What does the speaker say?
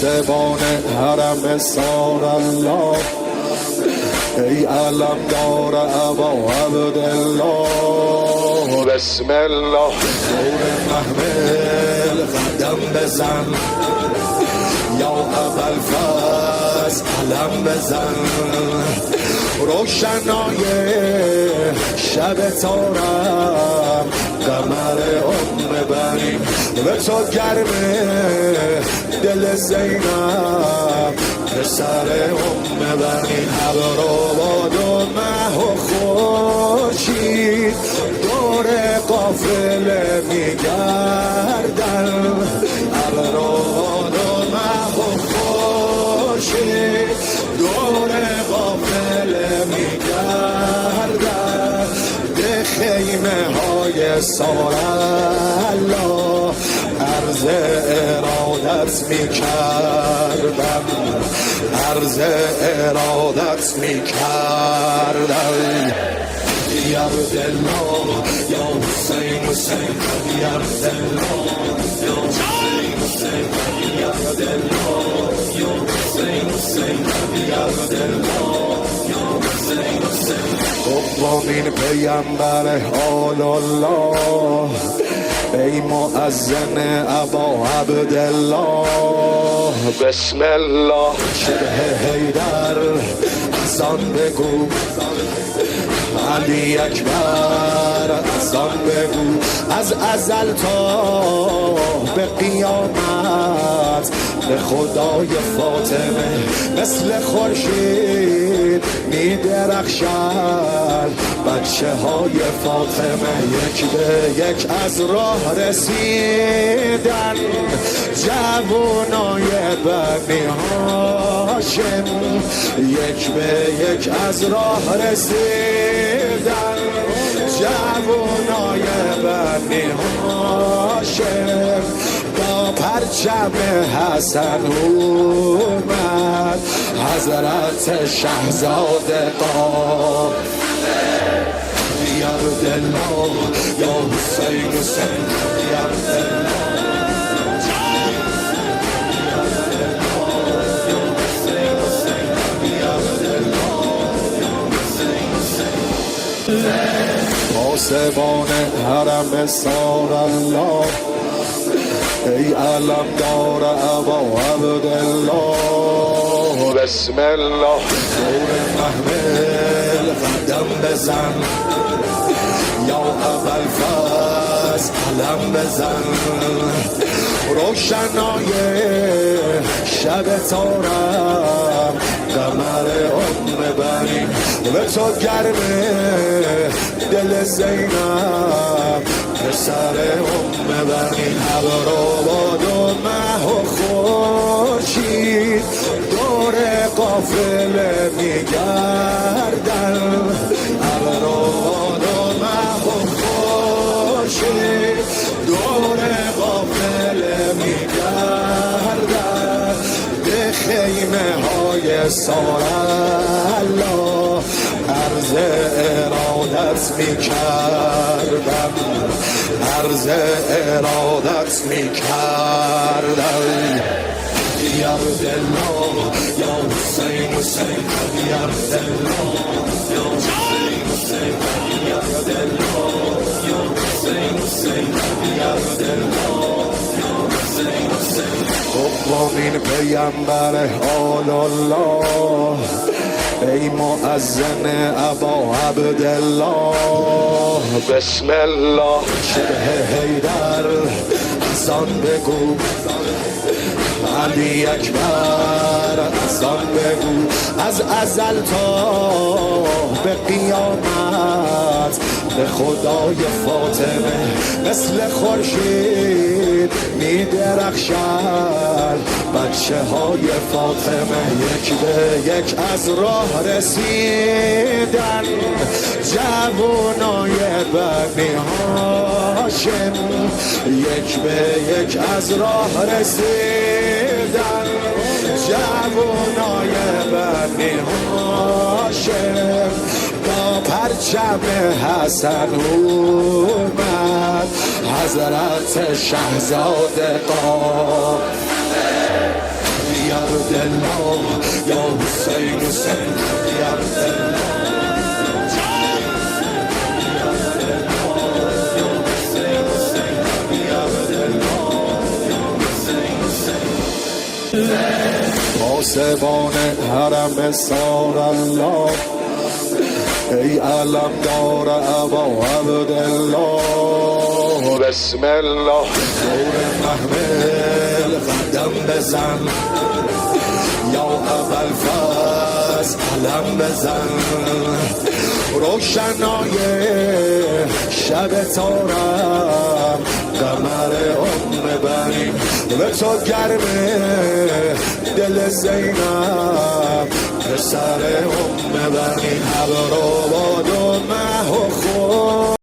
پاسبان حرم سار الله، ای علمدار ابا عبدالله. بسم الله دور محمل قدم بزن، یا ابوالفضل علم بزن. روشنای شب تارم قمر بنی، به تو گرمه دل زینب پسر بنی. ابروباد و مه و خورشید دور قافله میگردن. ابروباد و مه و خورشید دور قافله میگردن. به خیمه های سارالله عرض ارادت میکردم، عرض ارادت میکردم. یا عبدالله یا حسین حسین، یا عبدالله یا حسین حسین، یا عبدالله یا حسین حسین، یا عبدالله یا حسین حسین. دومین پیامبر آل الله، ای مؤذن ابا عبدالله. بسم الله شبه حیدر ازان بگو، علی اکبر ازان بگو. از ازل تا به قیامت به خدای فاطمه مثل خورشید میدرخشد بچه های فاطمه. یک به یک از راه رسیدن جوانای بنی هاشم، یک به یک از راه رسیدن جوانای بنی هاشم. با پرچم حسن اومد حضرت شهزاده قام. یا عبدالله یا حسین حسین، یا عبدالله پاسبان حرم سار الله، ای علمدار ابا عبدالله. بسم الله دور محمل قدم بزن، یا ابوالفضل علم بزن. روشنای شب تارم قمر بنی، به تو گرمه دل زینب پسر بنی. ابروباد و مه و خورشید دور قافله میگردن. ابروباد و مه و خورشید دور قافله میگردن. به خیمه های سارالله عرض ارادت میکردم، عرض ارادت میکردم. یا عبدالله یا حسین حسین، یا عبدالله یا حسین حسین، یا عبدالله یا حسین حسین، یا عبدالله یا حسین حسین. دومین پیامبر آل الله، ای مؤذن ابا عبدالله. بسم الله شبه حیدر ازان بگو، علی اکبر ازان بگو. از ازل تا به قیامت به خدای فاطمه مثل خورشید میدرخشد بچه های فاطمه. یک به یک از راه رسیدن جوانای بنی هاشم، یک به یک از راه رسیدن جوانای بنی هاشم. با پرچم حسن اومد حضرت شهزاده قام. عبدالله یا حسین حسین یا عبدالله پاسبان حرم سار الله ای علم دار ابا عبدالله بسم الله دور محمل قدم بزن یا ابوالفضل علم بزن روشنای شب تارم قمر بریم به تو گرمه دل زینب پسر بریم ابر و باد و مه و خور